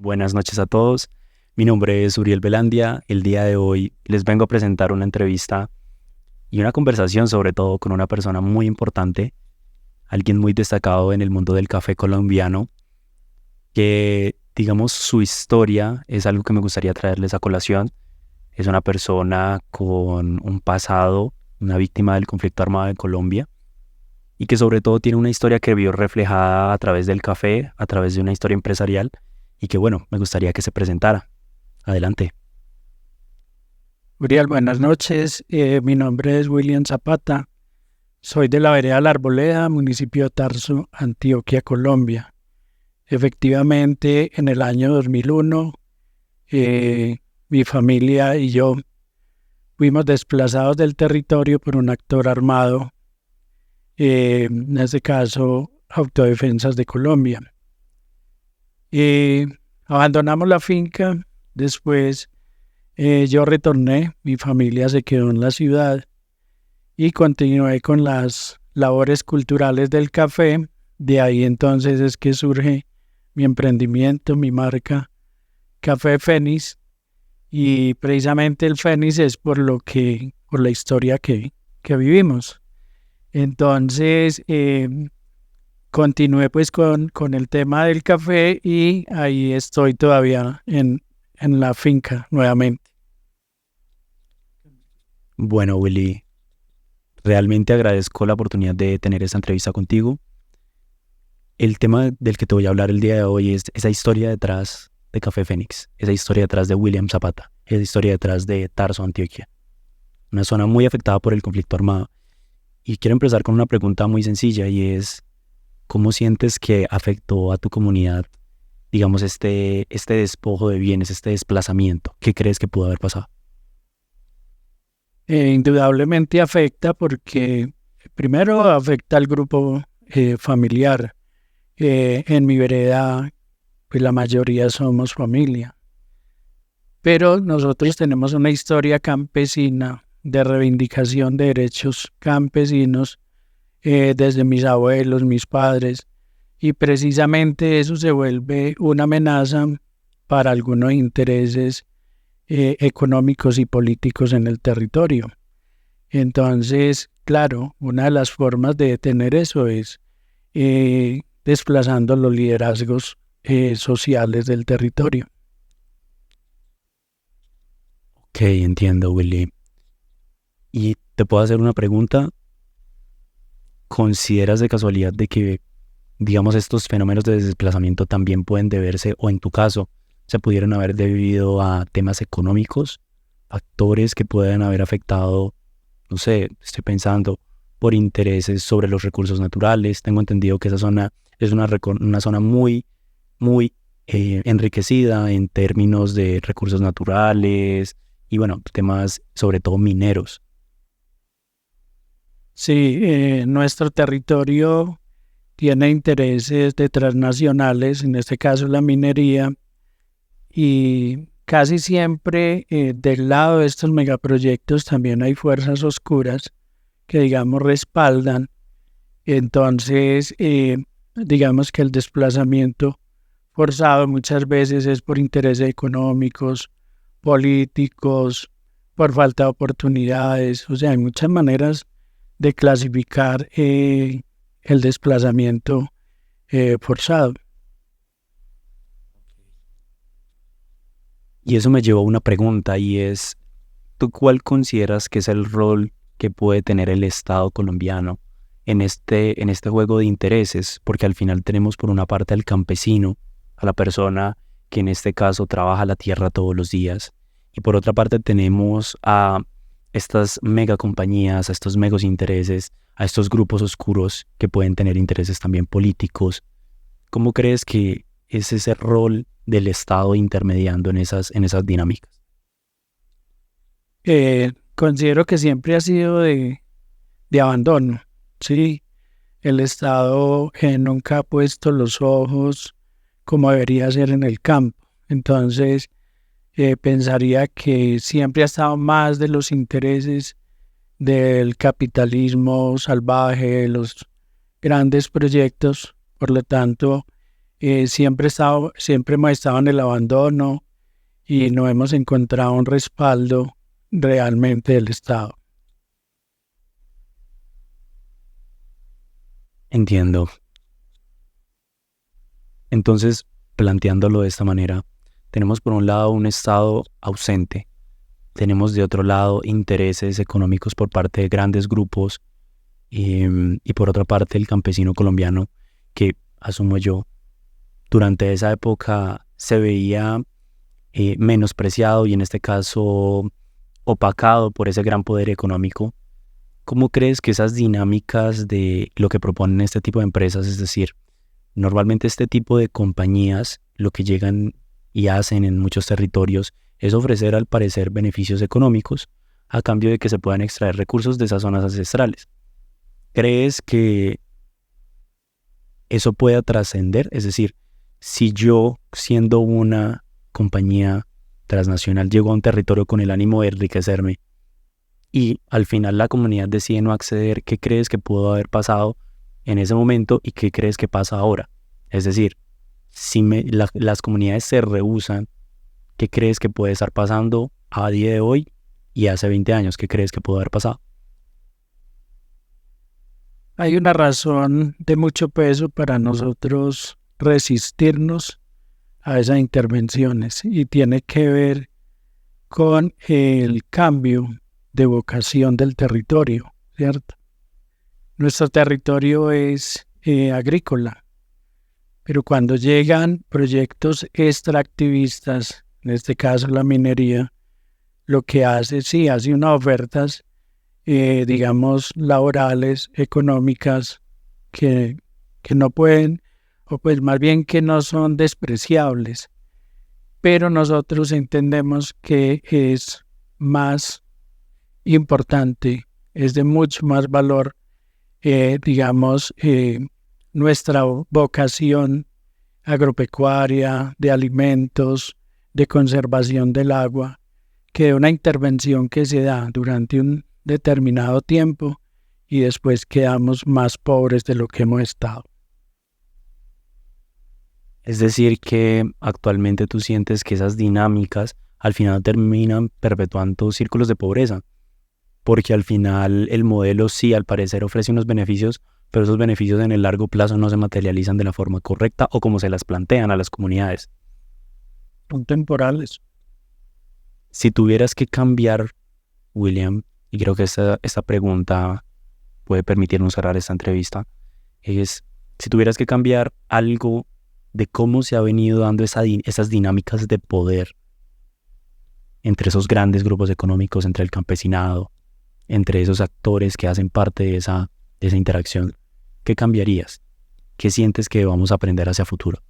Buenas noches a todos. Mi nombre es Uriel Velandia. El día de hoy les vengo a presentar una entrevista y una conversación sobre todo con una persona muy importante, alguien muy destacado en el mundo del café colombiano, que digamos su historia es algo que me gustaría traerles a colación. Es una persona con un pasado, una víctima del conflicto armado en Colombia y que sobre todo tiene una historia que vio reflejada a través del café, a través de una historia empresarial y que bueno, me gustaría que se presentara. Adelante. Uriel, buenas noches. Mi nombre es William Zapata. Soy de la vereda La Arboleda, municipio de Tarso, Antioquia, Colombia. Efectivamente, en el año 2001, mi familia y yo fuimos desplazados del territorio por un actor armado, en este caso, Autodefensas de Colombia. Abandonamos la finca, después yo retorné, mi familia se quedó en la ciudad y continué con las labores culturales del café. De ahí entonces es que surge mi emprendimiento, mi marca Café Fénix, y precisamente el Fénix es por la historia que vivimos. Entonces continué pues con el tema del café y ahí estoy todavía en la finca nuevamente. Bueno, Willy, realmente agradezco la oportunidad de tener esta entrevista contigo. El tema del que te voy a hablar el día de hoy es esa historia detrás de Café Fénix, esa historia detrás de William Zapata, esa historia detrás de Tarso, Antioquia, una zona muy afectada por el conflicto armado. Y quiero empezar con una pregunta muy sencilla y es, ¿cómo sientes que afectó a tu comunidad, digamos, este despojo de bienes, este desplazamiento? ¿Qué crees que pudo haber pasado? Indudablemente afecta porque primero afecta al grupo familiar. En mi vereda, pues la mayoría somos familia, pero nosotros tenemos una historia campesina de reivindicación de derechos campesinos desde mis abuelos, mis padres, y precisamente eso se vuelve una amenaza para algunos intereses económicos y políticos en el territorio. Entonces, claro, una de las formas de detener eso es desplazando los liderazgos sociales del territorio. Ok, entiendo, Willy. Y te puedo hacer una pregunta. ¿Consideras de casualidad de que, digamos, estos fenómenos de desplazamiento también pueden deberse, o en tu caso, se pudieran haber debido a temas económicos, factores que puedan haber afectado, no sé, estoy pensando, por intereses sobre los recursos naturales? Tengo entendido que esa zona es una zona muy enriquecida en términos de recursos naturales y, bueno, temas sobre todo mineros. Sí, nuestro territorio tiene intereses de transnacionales, en este caso la minería, y casi siempre del lado de estos megaproyectos también hay fuerzas oscuras que, digamos, respaldan. Entonces, digamos que el desplazamiento forzado muchas veces es por intereses económicos, políticos, por falta de oportunidades. O sea, hay muchas maneras de clasificar el desplazamiento forzado. Y eso me llevó a una pregunta y es, ¿tú cuál consideras que es el rol que puede tener el Estado colombiano en este juego de intereses? Porque al final tenemos por una parte al campesino, a la persona que en este caso trabaja la tierra todos los días, y por otra parte tenemos a estas megacompañías, a estos megos intereses, a estos grupos oscuros que pueden tener intereses también políticos. ¿Cómo crees que es ese rol del Estado intermediando en esas dinámicas? Considero que siempre ha sido de abandono, ¿sí? El Estado nunca ha puesto los ojos como debería ser en el campo. Entonces, pensaría que siempre ha estado más de los intereses del capitalismo salvaje, los grandes proyectos. Por lo tanto, siempre hemos estado en el abandono y no hemos encontrado un respaldo realmente del Estado. Entiendo. Entonces, planteándolo de esta manera, tenemos por un lado un Estado ausente, tenemos de otro lado intereses económicos por parte de grandes grupos y por otra parte el campesino colombiano que, asumo yo, durante esa época se veía menospreciado y en este caso opacado por ese gran poder económico. ¿Cómo crees que esas dinámicas de lo que proponen este tipo de empresas, es decir, normalmente este tipo de compañías lo que llegan y hacen en muchos territorios es ofrecer al parecer beneficios económicos a cambio de que se puedan extraer recursos de esas zonas ancestrales? ¿Crees que eso pueda trascender? Es decir, si yo, siendo una compañía transnacional, llego a un territorio con el ánimo de enriquecerme y al final la comunidad decide no acceder, ¿qué crees que pudo haber pasado en ese momento y qué crees que pasa ahora? Es decir, si las comunidades se rehúsan, ¿qué crees que puede estar pasando a día de hoy y hace 20 años? ¿Qué crees que pudo haber pasado? Hay una razón de mucho peso para nosotros resistirnos a esas intervenciones y tiene que ver con el cambio de vocación del territorio, ¿cierto? Nuestro territorio es agrícola, pero cuando llegan proyectos extractivistas, en este caso la minería, lo que hace, sí, hace unas ofertas, digamos, laborales, económicas, que, que no pueden, o pues más bien que no son despreciables, pero nosotros entendemos que es más importante, es de mucho más valor, digamos, nuestra vocación agropecuaria, de alimentos, de conservación del agua, que una intervención que se da durante un determinado tiempo y después quedamos más pobres de lo que hemos estado. Es decir, que actualmente tú sientes que esas dinámicas al final terminan perpetuando círculos de pobreza, porque al final el modelo sí, al parecer ofrece unos beneficios, pero esos beneficios en el largo plazo no se materializan de la forma correcta o como se las plantean a las comunidades. Son temporales. Si tuvieras que cambiar, William, y creo que esta pregunta puede permitirnos cerrar esta entrevista, es si tuvieras que cambiar algo de cómo se ha venido dando esas dinámicas de poder entre esos grandes grupos económicos, entre el campesinado, entre esos actores que hacen parte de esa interacción, ¿qué cambiarías? ¿Qué sientes que vamos a aprender hacia futuro?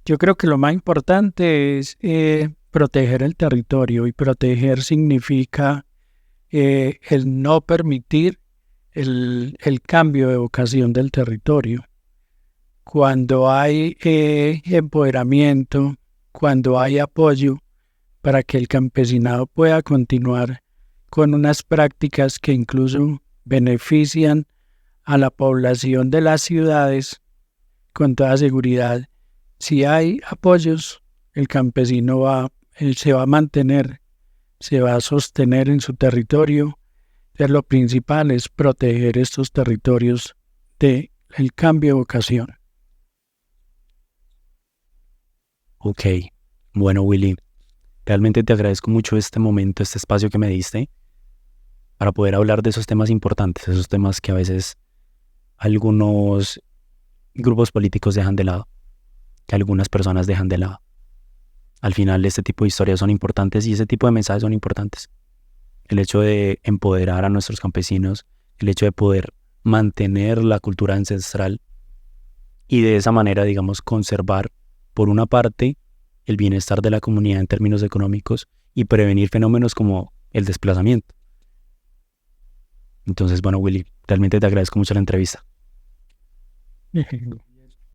Yo creo que lo más importante es proteger el territorio y proteger significa el no permitir el cambio de vocación del territorio. Cuando hay empoderamiento, cuando hay apoyo para que el campesinado pueda continuar con unas prácticas que incluso benefician a la población de las ciudades, con toda seguridad, si hay apoyos, el campesino se va a mantener, se va a sostener en su territorio. Entonces, lo principal es proteger estos territorios del cambio de vocación. Ok, bueno, Willy, realmente te agradezco mucho este momento, este espacio que me diste para poder hablar de esos temas importantes, esos temas que a veces algunos grupos políticos dejan de lado, que algunas personas dejan de lado. Al final, este tipo de historias son importantes y ese tipo de mensajes son importantes. El hecho de empoderar a nuestros campesinos, el hecho de poder mantener la cultura ancestral y de esa manera, digamos, conservar, por una parte, el bienestar de la comunidad en términos económicos y prevenir fenómenos como el desplazamiento. Entonces, bueno, Willy, realmente te agradezco mucho la entrevista.